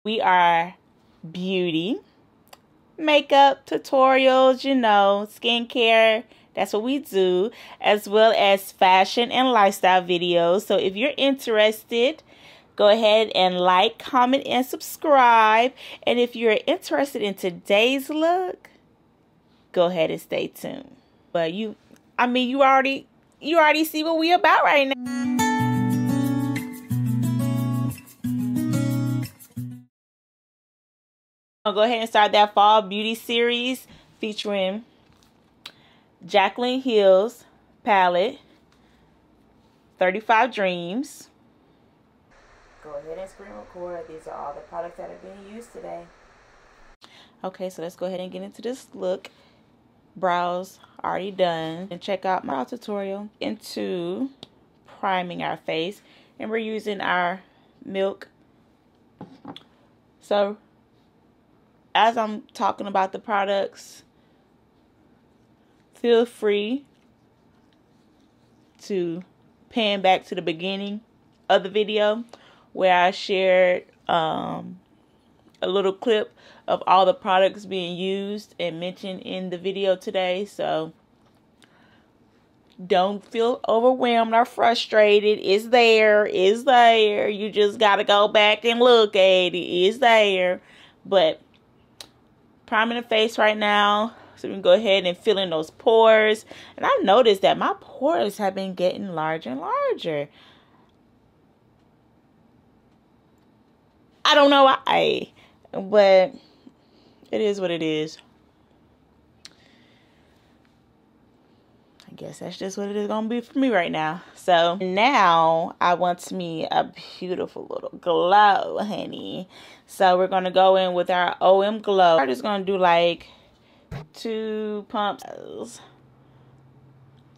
We are beauty, makeup tutorials, you know, skincare. That's what we do, as well as fashion and lifestyle videos. So if you're interested, go ahead and like, comment, and subscribe. And if you're interested in today's look, go ahead and stay tuned. But you already see what we about right now. I'll go ahead and start that fall beauty series featuring Jaclyn Hill's palette, 35 Dreams. Go ahead and screen record. These are all the products that are being used today. Okay, so let's go ahead and get into this look. Brows already done. And check out my tutorial into priming our face. And we're using our Milk. So as I'm talking about the products, feel free to pan back to the beginning of the video where I shared a little clip of all the products being used and mentioned in the video today. So don't feel overwhelmed or frustrated. It's there. It's there. You just got to go back and look at it. It's there. But priming the face right now, so we can go ahead and fill in those pores. And I've noticed that my pores have been getting larger and larger. I don't know why, but it is what it is. I guess that's just what it is going to be for me right now. So now I want me a beautiful little glow, honey. So we're going to go in with our OMGLO. I'm just going to do like 2 pumps.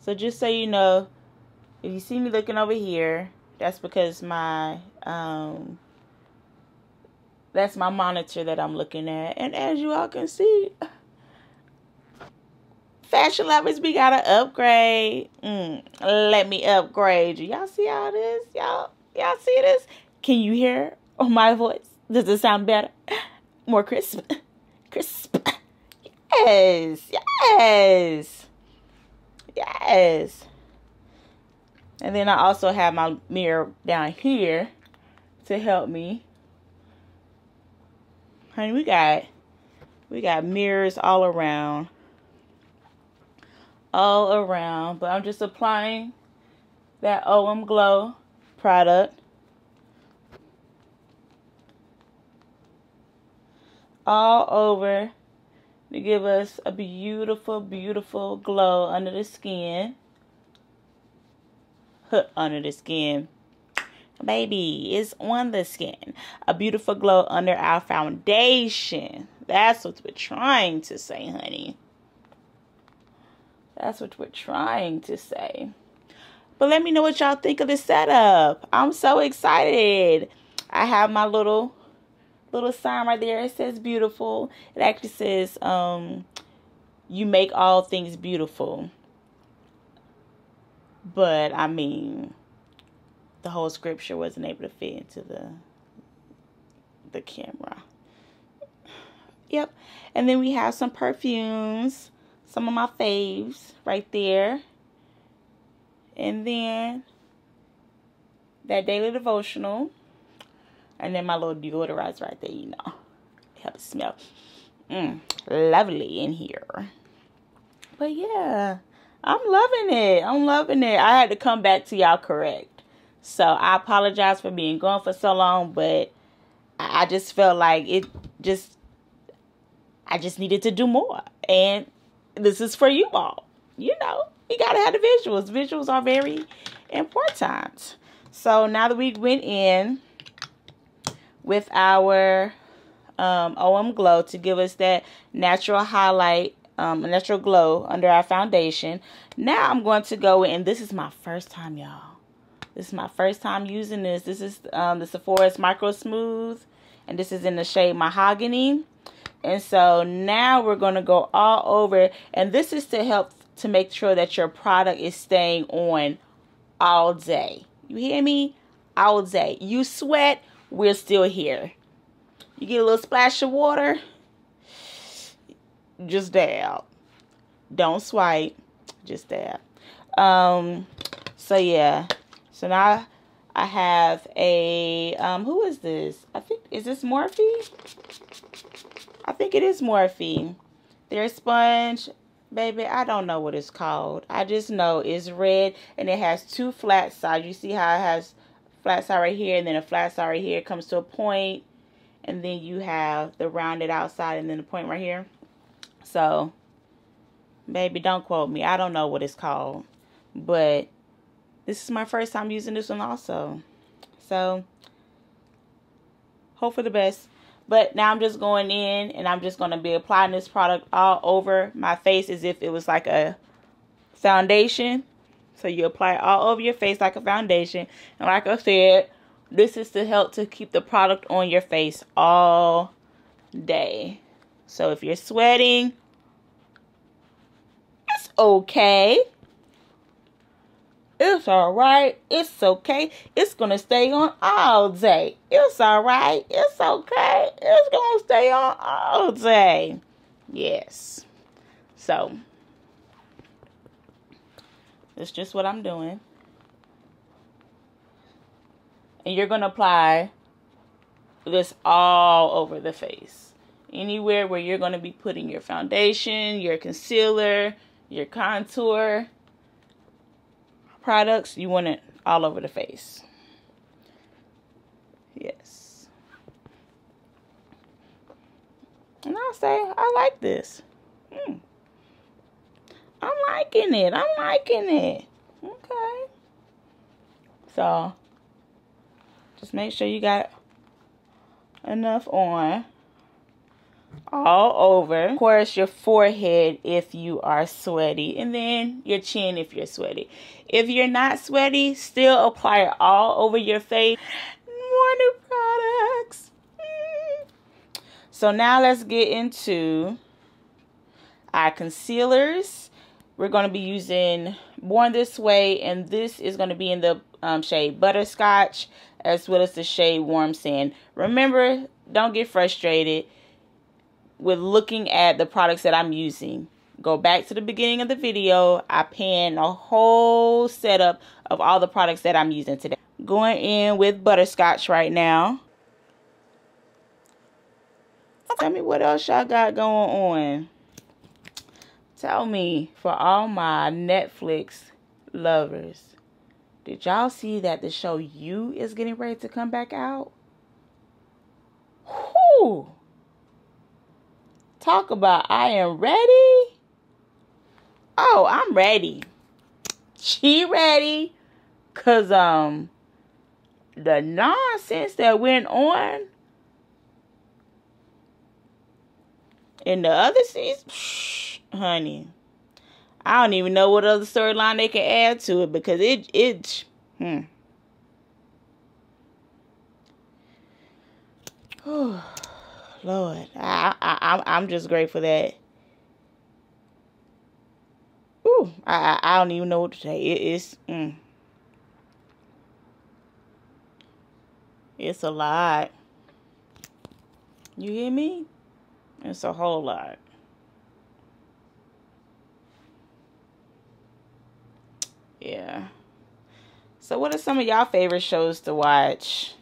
So just so you know, if you see me looking over here, that's because my that's my monitor that I'm looking at. And as you all can see, fashion lovers, we gotta upgrade. Let me upgrade you. Y'all see all this? Y'all see this? Can you hear my voice? Does it sound better? More crisp? Crisp. Yes. Yes. Yes. And then I also have my mirror down here to help me. Honey, we got mirrors all around. All around. But I'm just applying that OMGLO product all over to give us a beautiful, beautiful glow under the skin. Under the skin. Baby, it's on the skin. A beautiful glow under our foundation. That's what we're trying to say, honey. That's what we're trying to say. But let me know what y'all think of this setup. I'm so excited. I have my little sign right there. It says beautiful. It actually says, you make all things beautiful. But, I mean, the whole scripture wasn't able to fit into the camera. Yep. And then we have some perfumes. Some of my faves right there. And then that daily devotional. And then my little deodorizer right there, you know. Help it smell lovely in here. But yeah, I'm loving it. I'm loving it. I had to come back to y'all correct. So I apologize for being gone for so long, but I just felt like I just needed to do more. And this is for you all. You know, you gotta have the visuals. Visuals are very important. So now that we went in with our OMGLO to give us that natural highlight, natural glow under our foundation, now I'm going to go in, and this is my first time, y'all. This is my first time using this. This is the Sephora's Microsmooth, and this is in the shade Mahagony. And so now we're going to go all over, and this is to help to make sure that your product is staying on all day. You hear me? All day. You sweat, we're still here. You get a little splash of water. Just dab. Don't swipe. Just dab. So yeah. So now I have a, who is this? I think, is this Morphe? I think it is Morphe. Their sponge, baby, I don't know what it's called. I just know it's red and it has two flat sides. You see how it has flat side right here and then a flat side right here. It comes to a point and then you have the rounded outside and then the point right here. So, baby, don't quote me. I don't know what it's called. But this is my first time using this one also. So, hope for the best. But now I'm just going in and I'm just going to be applying this product all over my face as if it was like a foundation. So you apply it all over your face like a foundation. And like I said, this is to help to keep the product on your face all day. So if you're sweating, it's okay. It's alright. It's okay. It's going to stay on all day. It's alright. It's okay. It's going to stay on all day. Yes. So, that's just what I'm doing. And you're going to apply this all over the face. Anywhere where you're going to be putting your foundation, your concealer, your contour products, you want it all over the face. Yes. And I'll say, I like this. I'm liking it. I'm liking it. Okay. So, just make sure you got enough on all over. Of course, your forehead if you are sweaty. And then your chin if you're sweaty. If you're not sweaty, still apply it all over your face. More new products. So now let's get into our concealers. We're going to be using Born This Way. And this is going to be in the shade Butterscotch as well as the shade Warm Sand. Remember, don't get frustrated with looking at the products that I'm using. Go back to the beginning of the video. I panned a whole setup of all the products that I'm using today. Going in with Butterscotch right now. Tell me what else y'all got going on. Tell me, for all my Netflix lovers, did y'all see that the show You is getting ready to come back out? Whoo! Talk about I am ready. Oh, I'm ready. She ready. Cause the nonsense that went on in the other season, honey, I don't even know what other storyline they can add to it because Oh, Lord, I'm just grateful that. Ooh, I don't even know what to say. It's a lot. You hear me? It's a whole lot. Yeah. So what are some of y'all favorite shows to watch?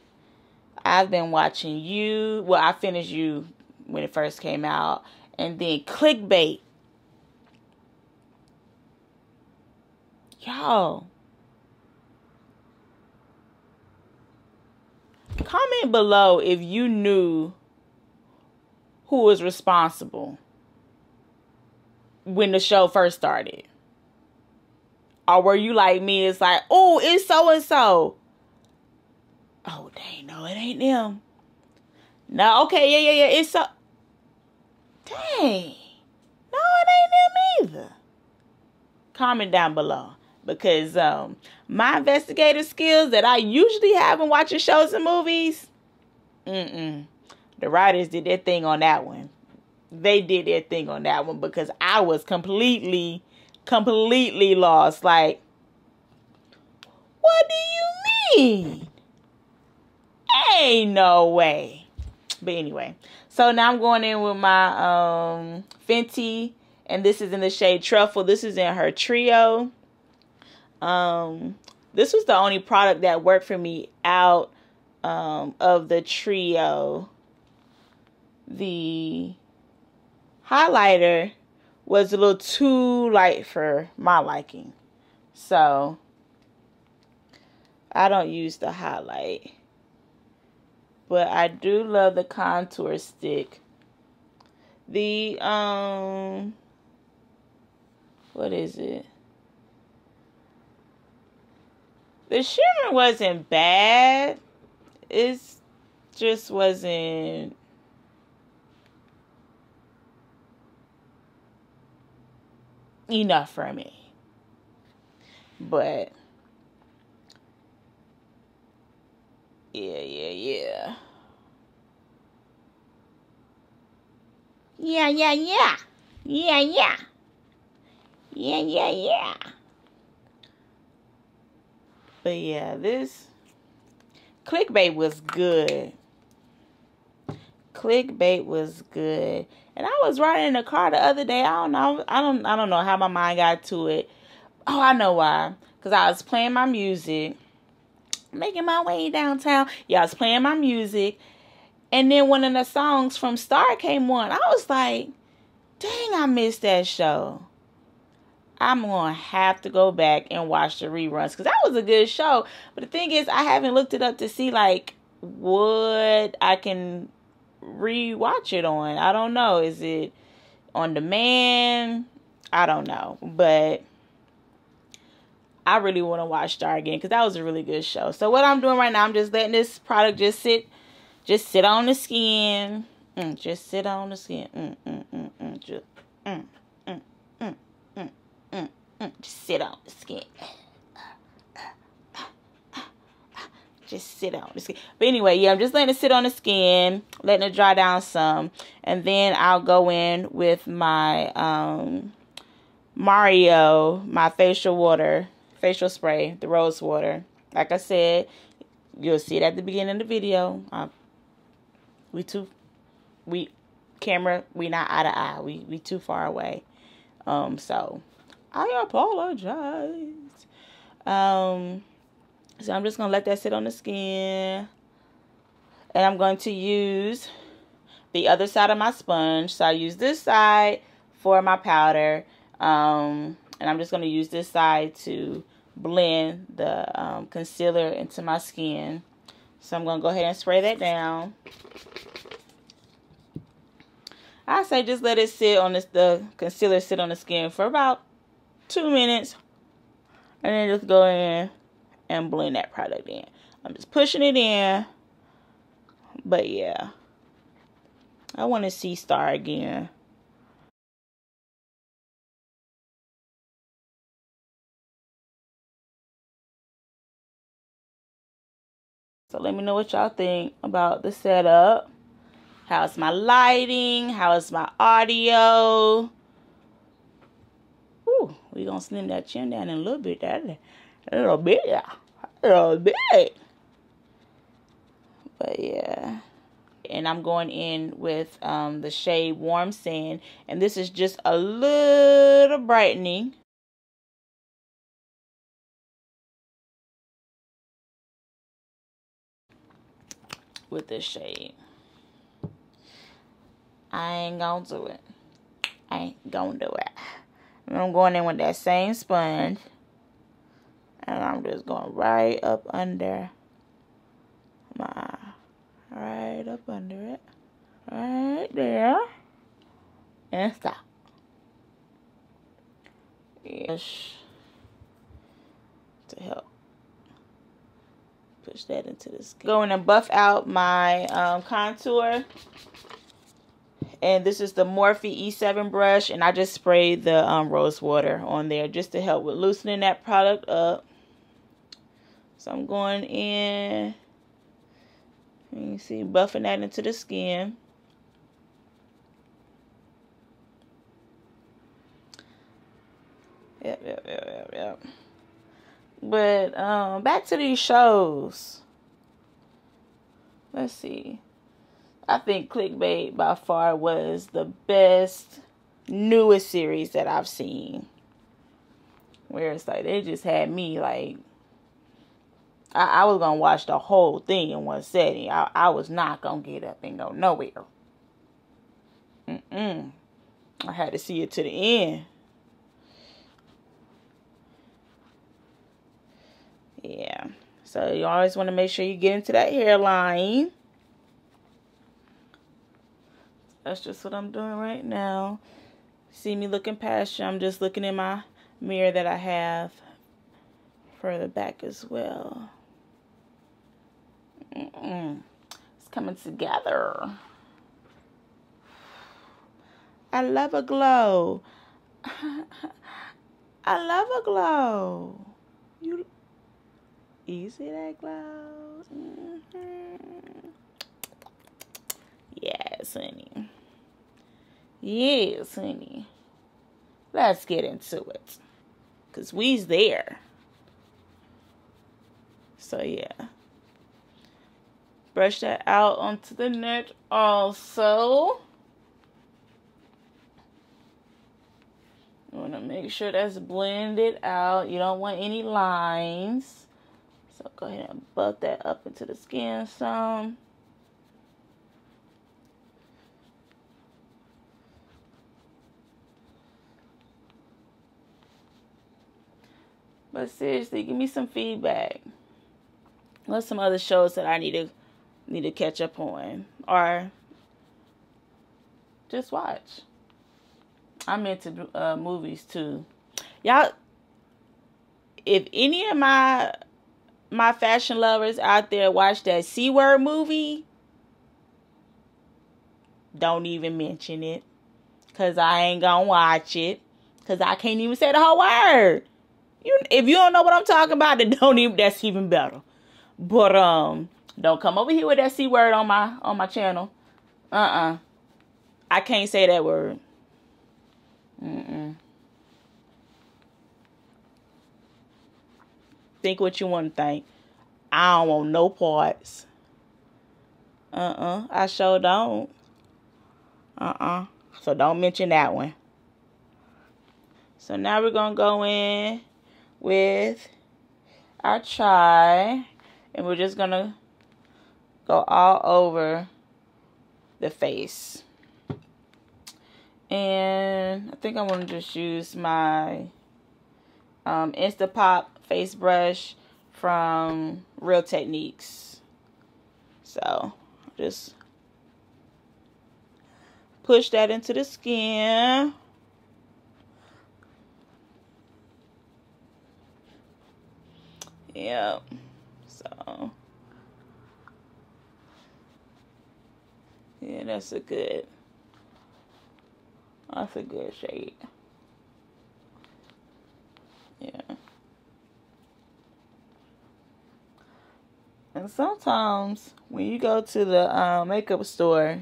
I've been watching You. Well, I finished You when it first came out. And then Clickbait. Y'all. Comment below if you knew who was responsible when the show first started. Or were you like me? It's like, oh, it's so-and-so. Oh, dang, no, it ain't them. No, okay, yeah, it's so... Dang. No, it ain't them either. Comment down below. Because my investigative skills that I usually have in watching shows and movies, the writers did their thing on that one. They did their thing on that one because I was completely lost. Like, what do you mean? Ain't no way. But anyway, so now I'm going in with my Fenty, and this is in the shade Truffle. This is in her trio. This was the only product that worked for me out of the trio. The highlighter was a little too light for my liking, so I don't use the highlight. But I do love the contour stick. The what is it? The shimmer wasn't bad. It just wasn't enough for me. But yeah. Yeah. But yeah, this clickbait was good. Clickbait was good. And I was riding in the car the other day. I don't know how my mind got to it. Oh, I know why. Because I was playing my music, making my way downtown. Yeah, I was playing my music. And then one of the songs from Star came on. I was like, dang, I missed that show. I'm going to have to go back and watch the reruns, because that was a good show. But the thing is, I haven't looked it up to see, like, what I can rewatch it on. I don't know. Is it on demand? I don't know. But I really want to watch Star again, because that was a really good show. So what I'm doing right now, I'm just letting this product just sit on the skin. Just sit on the skin. Just sit on the skin. Just sit on the skin. But anyway, yeah, I'm just letting it sit on the skin, letting it dry down some, and then I'll go in with my my facial spray, the Rosewater. Like I said, you'll see it at the beginning of the video. We not eye to eye. We too far away. So I apologize. So I'm just going to let that sit on the skin. And I'm going to use the other side of my sponge. So I use this side for my powder. And I'm just going to use this side to blend the concealer into my skin. So I'm going to go ahead and spray that down. I say just let it sit on the concealer sit on the skin for about 2 minutes. And then just go in and blend that product in. I'm just pushing it in. But yeah, I want to see Star again. So let me know what y'all think about the setup. How's my lighting? How is my audio? Ooh, we gonna slim that chin down in a little bit. A little bit. But yeah. And I'm going in with the shade Warm Sand. And this is just a little brightening. With this shade. I ain't gonna do it. I ain't gonna do it. And I'm going in with that same sponge. And I'm just going right up under right up under it. Right there. And stop. Yes. To help push that into the skin. Going and buff out my contour. And this is the Morphe E7 brush. And I just sprayed the Rosewater on there just to help with loosening that product up. So I'm going in. You see, buffing that into the skin. Yep. But back to these shows. Let's see. I think Clickbait by far was the best, newest series that I've seen. Where it's like, they just had me like, I was going to watch the whole thing in one setting. I was not going to get up and go nowhere. I had to see it to the end. Yeah. So you always want to make sure you get into that hairline. That's just what I'm doing right now. See me looking past you. I'm just looking in my mirror that I have for the back as well. It's coming together. I love a glow. I love a glow. You see that glow? Yes, honey. Yes, honey. Let's get into it. Because we's there. So, yeah. Brush that out onto the neck also. You want to make sure that's blended out. You don't want any lines. So, go ahead and buff that up into the skin some. But seriously, give me some feedback. What's some other shows that I need to catch up on, or just watch? I'm into movies too. Y'all, if any of my fashion lovers out there watch that C-word movie, don't even mention it, cause I ain't gonna watch it, cause I can't even say the whole word. If you don't know what I'm talking about, then that's even better. But don't come over here with that C word on my channel. I can't say that word. Think what you want to think. I don't want no parts. I sure don't. So don't mention that one. So now we're gonna go in with our chai, and we're just gonna go all over the face. And I think I want to just use my Instapop face brush from Real Techniques. So just push that into the skin. Yep. So yeah, that's a good shade. Yeah. And sometimes when you go to the makeup store,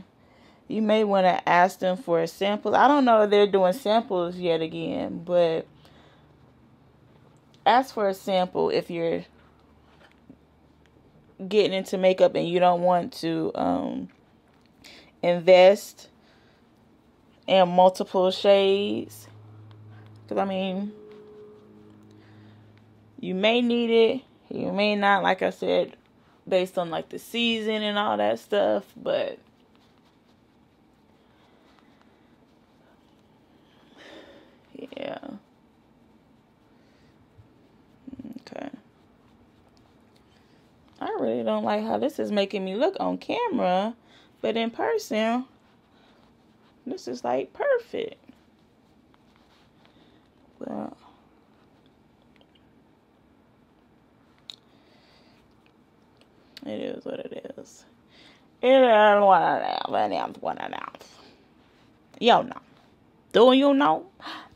you may want to ask them for a sample. I don't know if they're doing samples yet again, but ask for a sample if you're getting into makeup and you don't want to invest in multiple shades. Because, I mean, you may need it, you may not, like I said, based on like the season and all that stuff, but yeah. Okay. I really don't like how this is making me look on camera, but in person, this is like perfect. Well, it is what it is. It is what it is. What it is. You know. Do you know?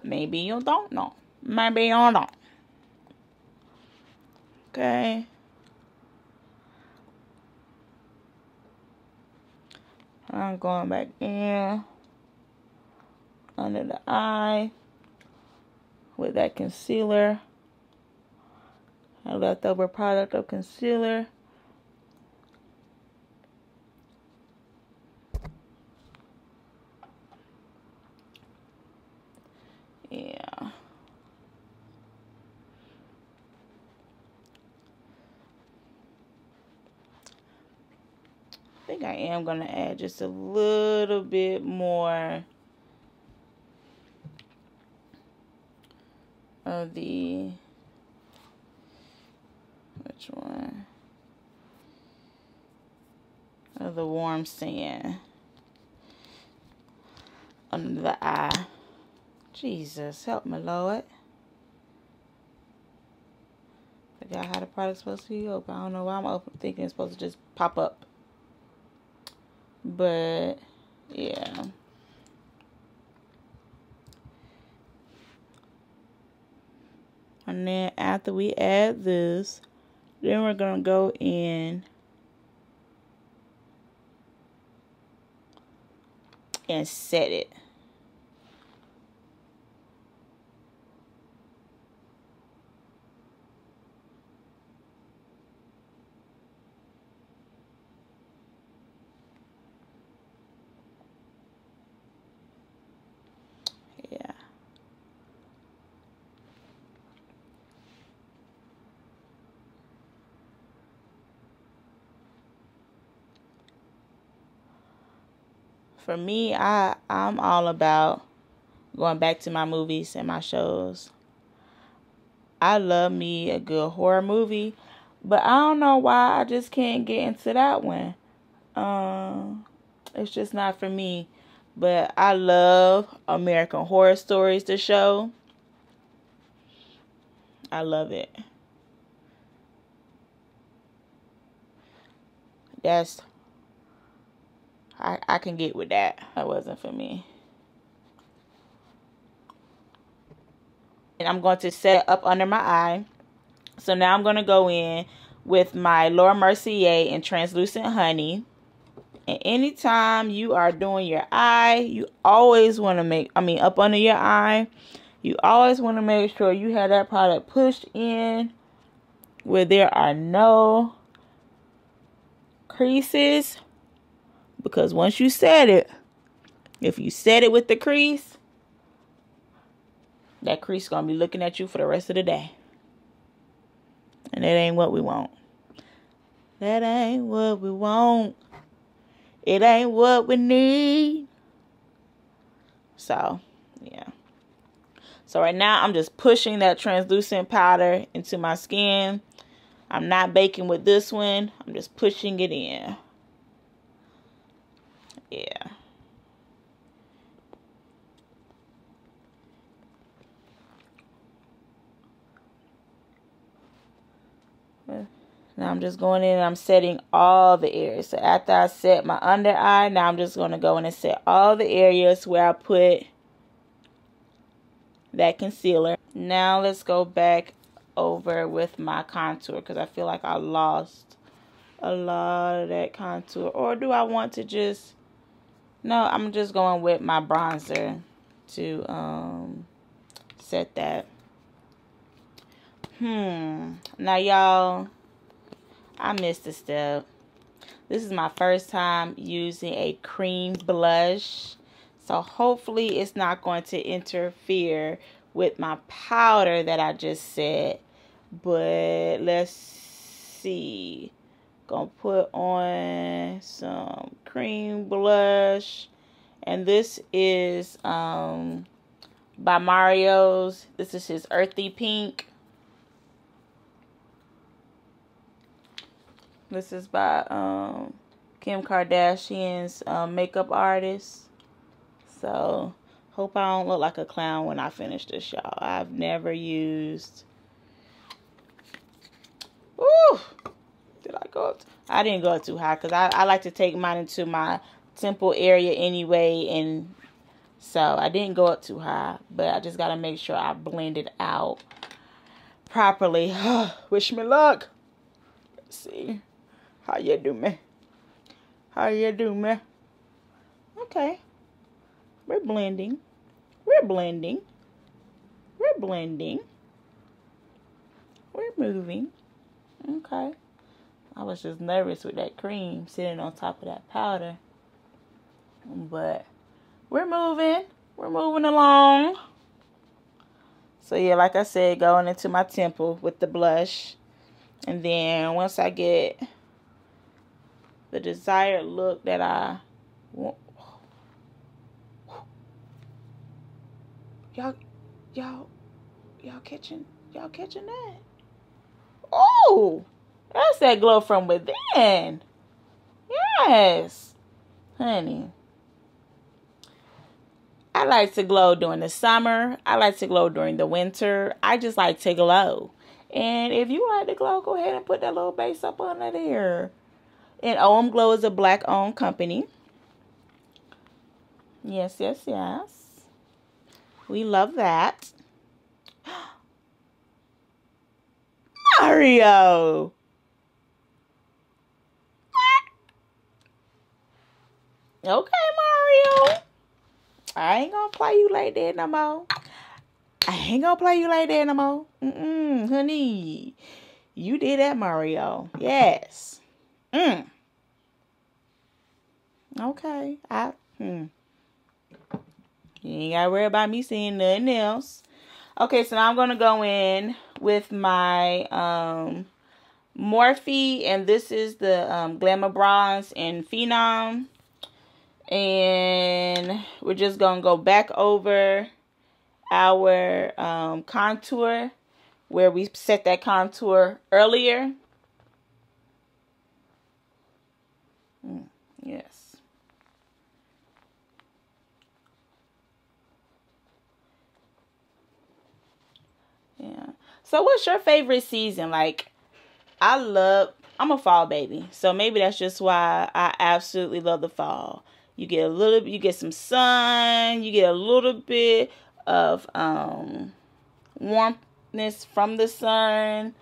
Maybe you don't know. Maybe you don't. Okay. I'm going back in under the eye with that concealer. A leftover product of concealer. think I am going to add just a little bit more of the, which one? Of the warm sand under the eye. Jesus, help me, Lord. Forgot how the product's supposed to be open. I don't know why I'm open thinking it's supposed to just pop up. But, yeah. And then after we add this, then we're going to go in and set it. Yeah. For me, I'm all about going back to my movies and my shows. I love me a good horror movie, but I don't know why I just can't get into that one. It's just not for me. But I love American Horror Stories, the show. I love it. I can get with that. That wasn't for me. And I'm going to set it up under my eye. So now I'm going to go in with my Laura Mercier in Translucent Honey. And anytime you are doing your eye, you always want to make, up under your eye, you always want to make sure you have that product pushed in where there are no creases. Because once you set it, if you set it with the crease, that crease is going to be looking at you for the rest of the day. And that ain't what we want. That ain't what we want. It ain't what we need. So, yeah. So right now, I'm just pushing that translucent powder into my skin. I'm not baking with this one. I'm just pushing it in. Yeah. Now I'm just going in and I'm setting all the areas. So after I set my under eye, now I'm just going to go in and set all the areas where I put that concealer. Now let's go back over with my contour because I feel like I lost a lot of that contour. Or do I want to just... No, I'm just going with my bronzer to set that. Now y'all, I missed a step. This is my first time using a cream blush. So hopefully it's not going to interfere with my powder that I just set. But let's see. Gonna put on some cream blush. And this is by Mario's. This is his Earthy Pink. This is by Kim Kardashian's makeup artist. So, hope I don't look like a clown when I finish this, y'all. I've never used... Ooh! Did I go up? I didn't go up too high because I like to take mine into my temple area anyway. And so, I didn't go up too high. But I just got to make sure I blend it out properly. Wish me luck. Let's see. How you doing? How you doing? Okay. We're blending. We're blending. We're blending. We're moving. Okay. I was just nervous with that cream sitting on top of that powder. But we're moving. We're moving along. So yeah, like I said, going into my temple with the blush. And then once I get the desired look that I want. Y'all catching that? Oh, that's that glow from within. Yes, honey. I like to glow during the summer. I like to glow during the winter. I just like to glow. And if you like to glow, go ahead and put that little base up under there. And OMGLO is a black-owned company. Yes, yes, yes. We love that. Mario. Okay, Mario. I ain't gonna play you like that no more. Honey. You did that, Mario. Yes. Okay. You ain't gotta worry about me seeing nothing else. Okay, so now I'm gonna go in with my Morphe, and this is the Glamour Bronze in Phenom. And we're just gonna go back over our contour where we set that contour earlier. Yes. Yeah. So what's your favorite season? Like, I'm a fall baby. So maybe that's just why I absolutely love the fall. You get some sun, you get a little bit of warmthness from the sun.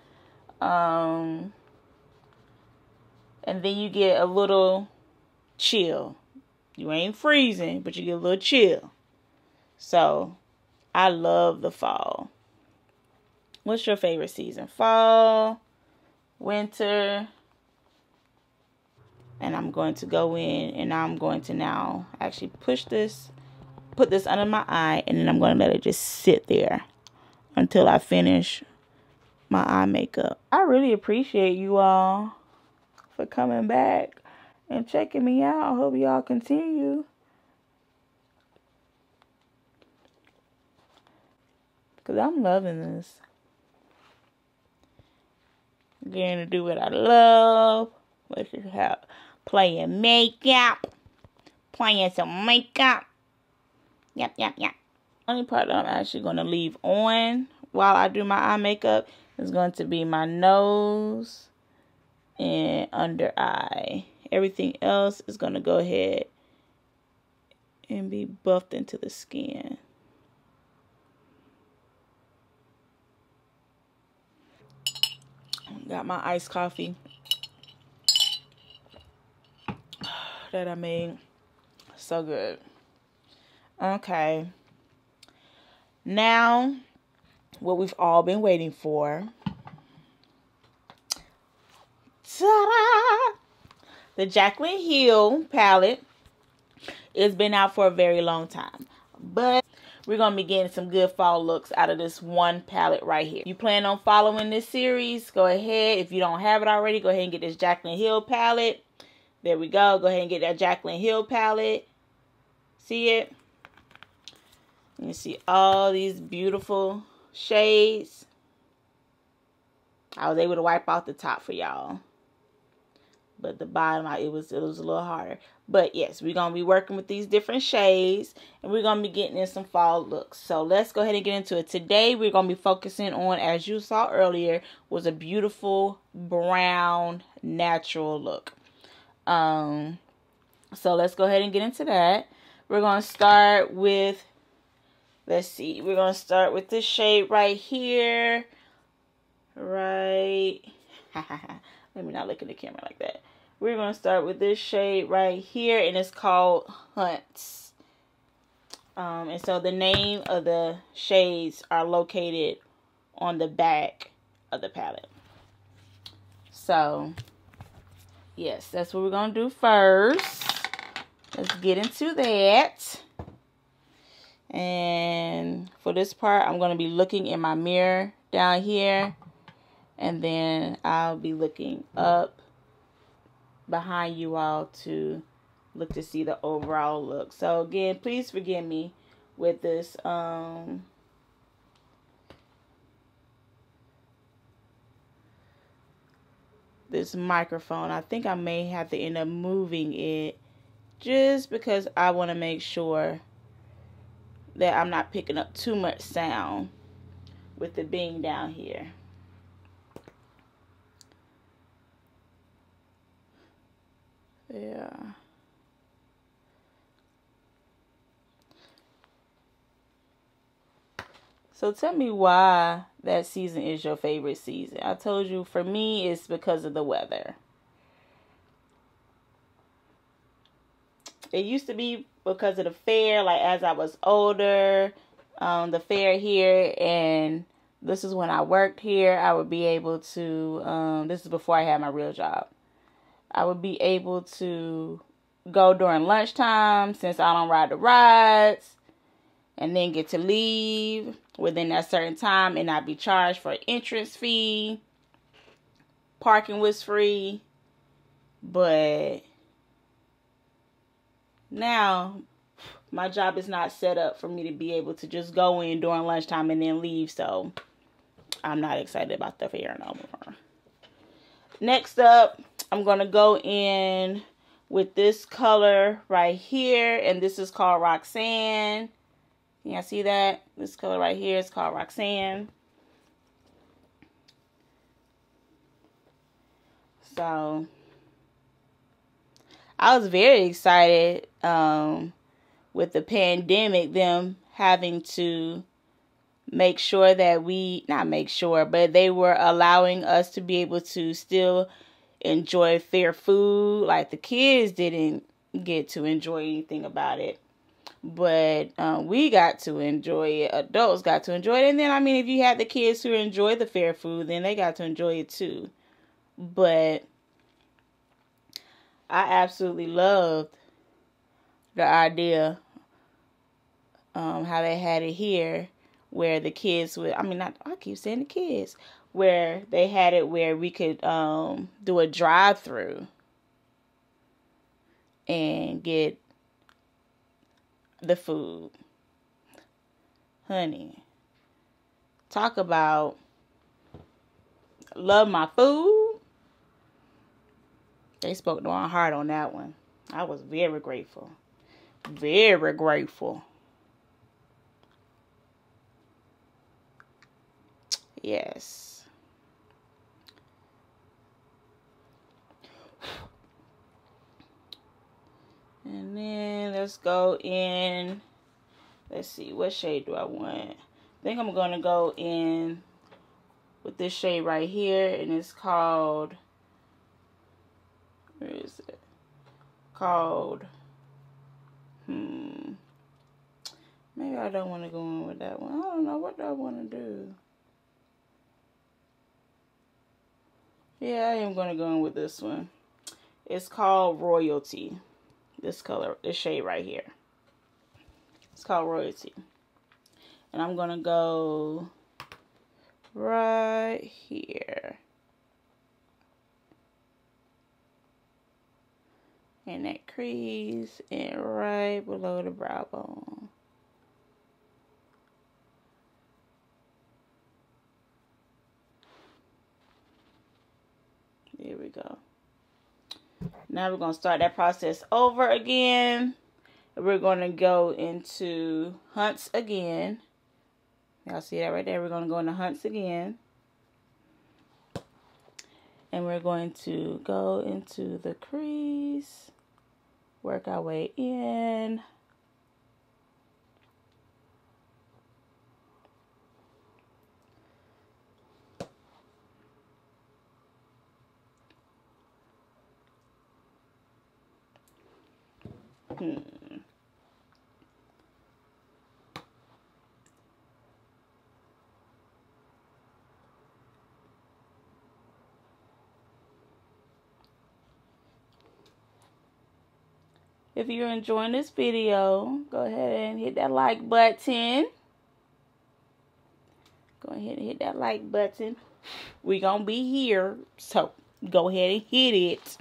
And then you get a little chill. You ain't freezing, but you get a little chill. So, I love the fall. What's your favorite season? Fall, winter. And I'm going to go in and I'm going to now actually put this under my eye, and then I'm going to let it just sit there until I finish my eye makeup. I really appreciate you all for coming back and checking me out. I hope y'all continue. Because I'm loving this. Getting to do what I love. Which is playing makeup. Playing some makeup. Yep. Only part that I'm actually going to leave on while I do my eye makeup is going to be my nose and under eye. Everything else is going to go ahead and be buffed into the skin. Got my iced coffee that I made. So good. Okay. Now, what we've all been waiting for. Ta-da! The Jaclyn Hill palette. It's been out for a very long time. But we're going to be getting some good fall looks out of this one palette right here. You plan on following this series, go ahead. If you don't have it already, go ahead and get this Jaclyn Hill palette. There we go. Go ahead and get that Jaclyn Hill palette. See it? You see all these beautiful shades. I was able to wipe off the top for y'all. But the bottom, it was a little harder. But yes, we're going to be working with these different shades. And we're going to be getting in some fall looks. So let's go ahead and get into it. Today, we're going to be focusing on, as you saw earlier, was a beautiful brown natural look. So let's go ahead and get into that. We're going to start with, let's see. We're going to start with this shade right here. Right. Let me not look at the camera like that. We're going to start with this shade right here, and it's called Hunts. And so the name of the shades are located on the back of the palette. So, yes, that's what we're going to do first. Let's get into that. And for this part, I'm going to be looking in my mirror down here. And then I'll be looking up behind you all to look to see the overall look. So again, please forgive me with this this microphone. I think I may have to end up moving it just because I want to make sure that I'm not picking up too much sound with it being down here. Yeah. So tell me why that season is your favorite season. I told you, for me, it's because of the weather. It used to be because of the fair, like as I was older, the fair here, and this is when I worked here, I would be able to, this is before I had my real job, I would be able to go during lunchtime since I don't ride the rides, and then get to leave within that certain time and not be charged for an entrance fee. Parking was free, but now my job is not set up for me to be able to just go in during lunchtime and then leave, so I'm not excited about the fair no more. Next up, I'm going to go in with this color right here, and this is called Roxanne. Can y'all see that? This color right here is called Roxanne. So I was very excited with the pandemic, them having to make sure that not make sure, but they were allowing us to be able to still enjoy fair food. Like the kids didn't get to enjoy anything about it, but we got to enjoy it. Adults got to enjoy it. And then, I mean, if you had the kids who enjoy the fair food, then they got to enjoy it too. But I absolutely loved the idea how they had it here, where the kids would, I keep saying the kids, where they had it where we could do a drive-through and get the food. Honey, talk about love my food. They spoke to my heart on that one. I was very grateful. Very grateful. Yes. And then let's go in. Let's see, what shade do I want? I think I'm going to go in with this shade right here, and it's called, where is it? Called, maybe I don't want to go in with that one. I don't know, what do I want to do? Yeah, I am going to go in with this one. It's called Royalty. This color, this shade right here. It's called Royalty. And I'm going to go right here. And that crease, and right below the brow bone. There we go. Now we're going to start that process over again. We're going to go into Hunts again. Y'all see that right there? We're going to go into Hunts again. And we're going to go into the crease. Work our way in. If you're enjoying this video, go ahead and hit that like button. Go ahead and hit that like button. We're going to be here, so go ahead and hit it.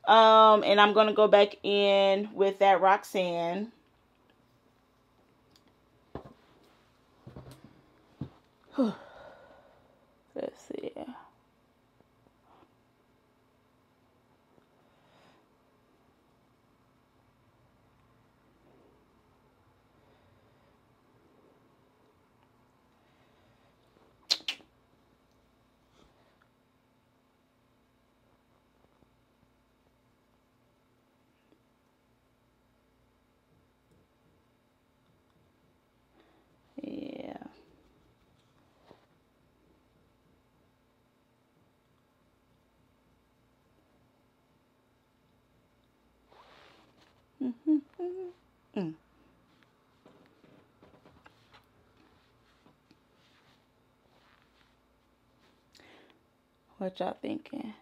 And I'm going to go back in with that Roxanne. Let's see. Yeah. What y'all thinking?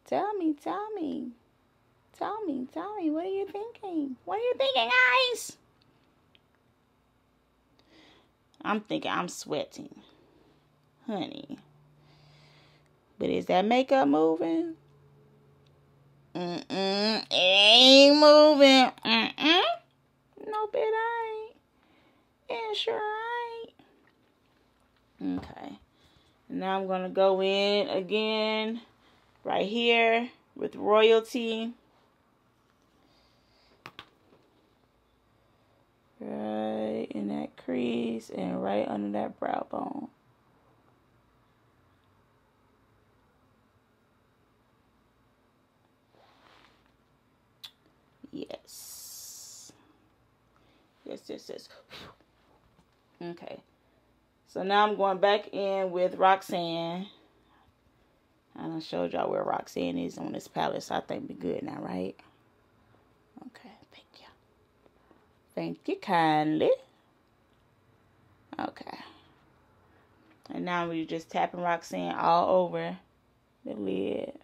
Tell me. Tell me, what are you thinking? What are you thinking, guys? I'm thinking I'm sweating. Honey. But is that makeup moving? It ain't moving. No, it ain't. It sure ain't. Okay. Now I'm going to go in again right here with Royalty. Right in that crease and right under that brow bone. Yes. Yes. Okay. So now I'm going back in with Roxanne. I done showed y'all where Roxanne is on this palette, so I think we're good now, right? Okay, thank you. Thank you kindly. Okay. And now we're just tapping Roxanne all over the lid.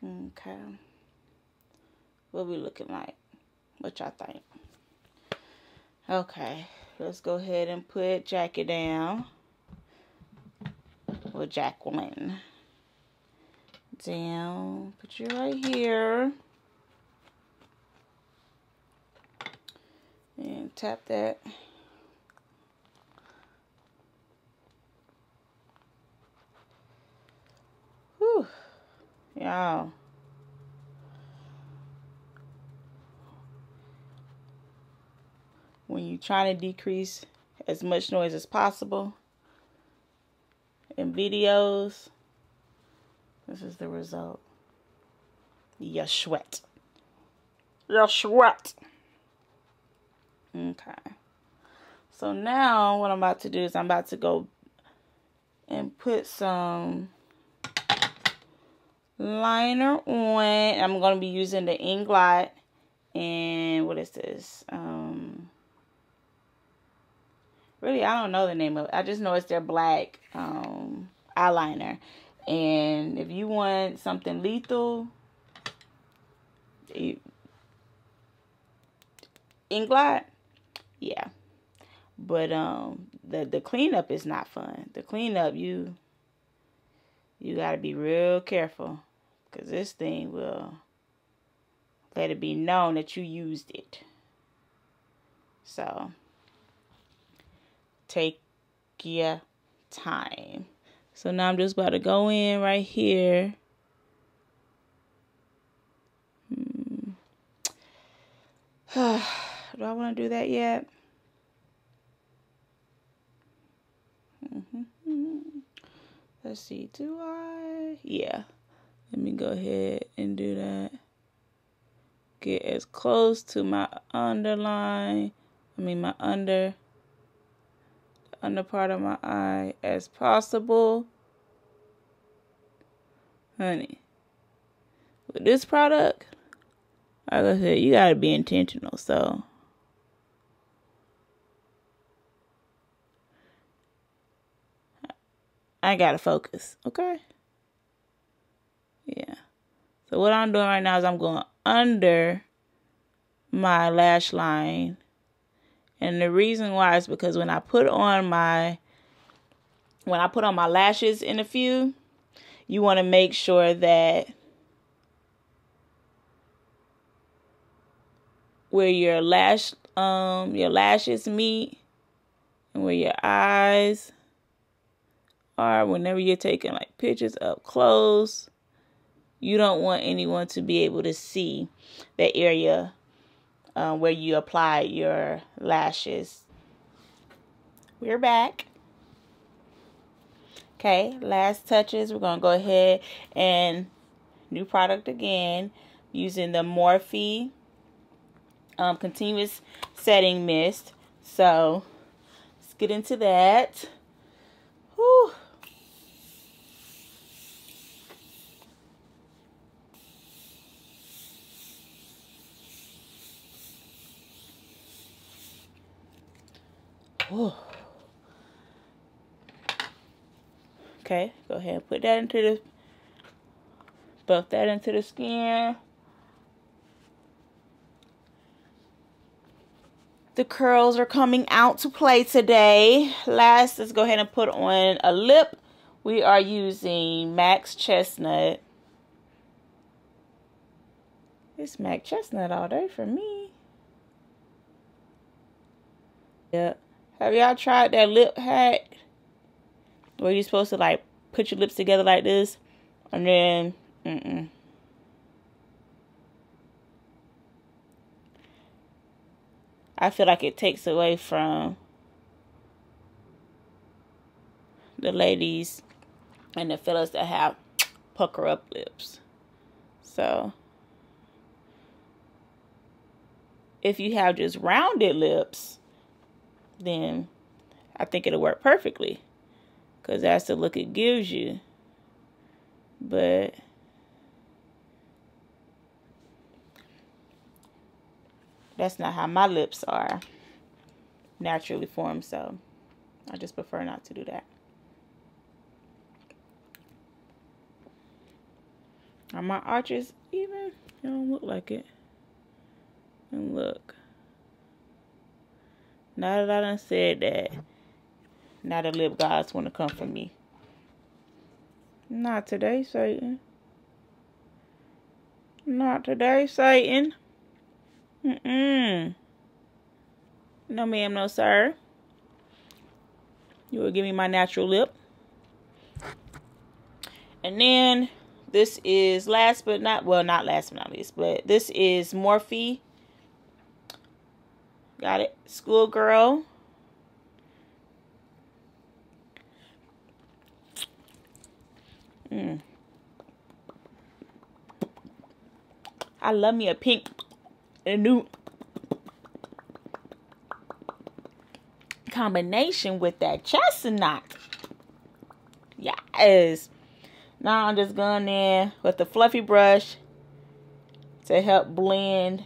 Okay. What we looking like? What y'all think? Okay. Let's go ahead and put Jackie down. Or Jacqueline. Down. Put you right here. And tap that. Whew. Y'all. When you're trying to decrease as much noise as possible in videos, this is the result. You sweat. You sweat. Okay. So now what I'm about to do is I'm about to go and put some liner on. I'm going to be using the Inglot. And what is this? Really, I don't know the name of it. I just know it's their black eyeliner. And if you want something lethal, Inglot, yeah. But the cleanup is not fun. The cleanup, you gotta be real careful, because this thing will let it be known that you used it. So take your time. So now I'm just about to go in right here. Do I want to do that yet? Let's see. Do I? Yeah. Let me go ahead and do that. Get as close to my underline. My under part of my eye as possible. Honey. With this product, like I said, you gotta be intentional. So I gotta focus, okay? Yeah. So what I'm doing right now is I'm going under my lash line. And the reason why is because when I put on my lashes in a few, you want to make sure that where your lashes meet and where your eyes are, whenever you're taking like pictures up close, you don't want anyone to be able to see that area where you apply your lashes. We're back. Okay, last touches. We're going to go ahead and new product again using the Morphe Continuous Setting Mist. So let's get into that. Whew. Whew. Okay, go ahead and put that into the, buff that into the skin. The curls are coming out to play today. Last, let's go ahead and put on a lip. We are using MAC's Chestnut. It's MAC Chestnut all day for me. Yeah. Have y'all tried that lip hack where you're supposed to like put your lips together like this and then I feel like it takes away from the ladies and the fellas that have pucker up lips. So if you have just rounded lips, then I think it'll work perfectly, because that's the look it gives you. But that's not how my lips are naturally formed, so I just prefer not to do that. Are my arches even? They don't look like it. And look. Now that I done said that, now the lip gods want to come for me. Not today, Satan. Not today, Satan. No ma'am, no sir. You will give me my natural lip. And then this is last but not, well, not last but not least, but this is Morphe. Got it? Schoolgirl. I love me a pink, a new combination with that chestnut. Yes. Now I'm just going in with the fluffy brush to help blend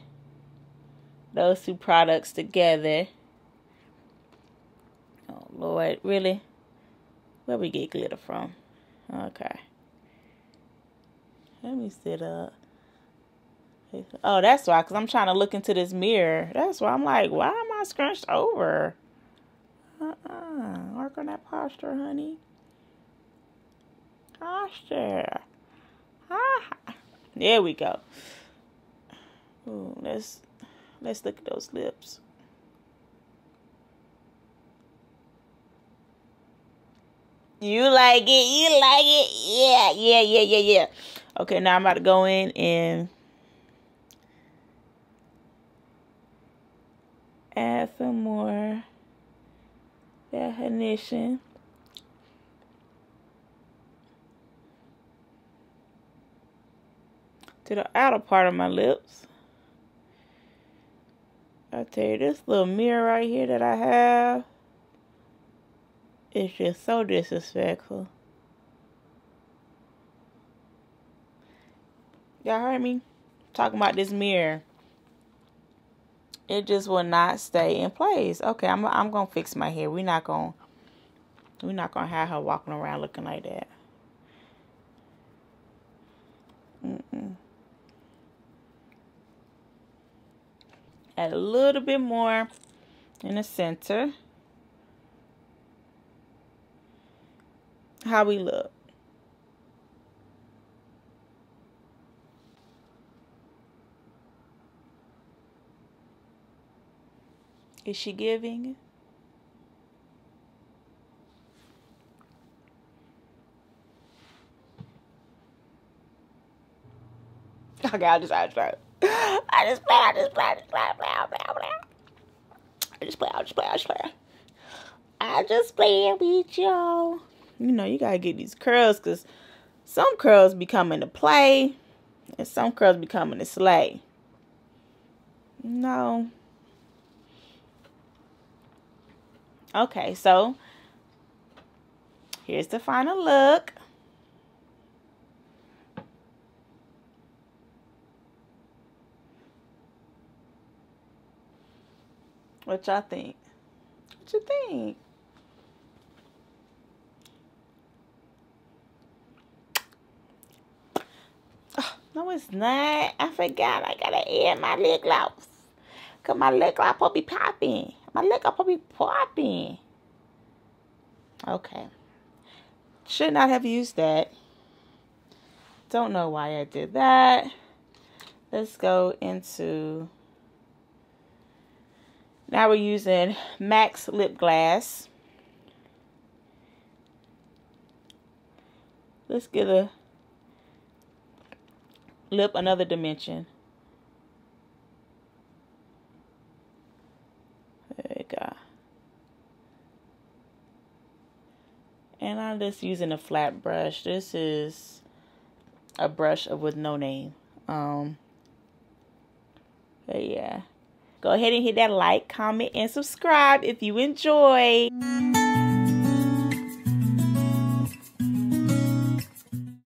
those two products together. Oh Lord, really? Where we get glitter from? Okay. Let me sit up. Oh, that's why, because I'm trying to look into this mirror. That's why I'm like, why am I scrunched over? Work on that posture, honey. Posture. There we go. Ooh, let's look at those lips. You like it? You like it? Yeah. Okay, now I'm about to go in and add some more definition. To the outer part of my lips. I tell you, this little mirror right here that I have is just so disrespectful. Y'all heard me talking about this mirror? It just will not stay in place. Okay, I'm gonna fix my hair. We're not gonna have her walking around looking like that. Add a little bit more in the center. How we look. Is she giving? Okay, I just play. I just play with y'all. You know, you gotta get these curls, because some curls be coming to play and some curls be coming to slay. No. Okay, so here's the final look. What y'all think? What you think? Oh, no, it's not. I forgot. I gotta add my lip gloss. Cause my lip gloss supposed to be popping. My lip gloss supposed to be popping. Okay. Should not have used that. Don't know why I did that. Let's go into... Now we're using MAC's lip glass. Let's get a lip another dimension. There you go. And I'm just using a flat brush. This is a brush with no name. But yeah. Go ahead and hit that like, comment, and subscribe if you enjoy.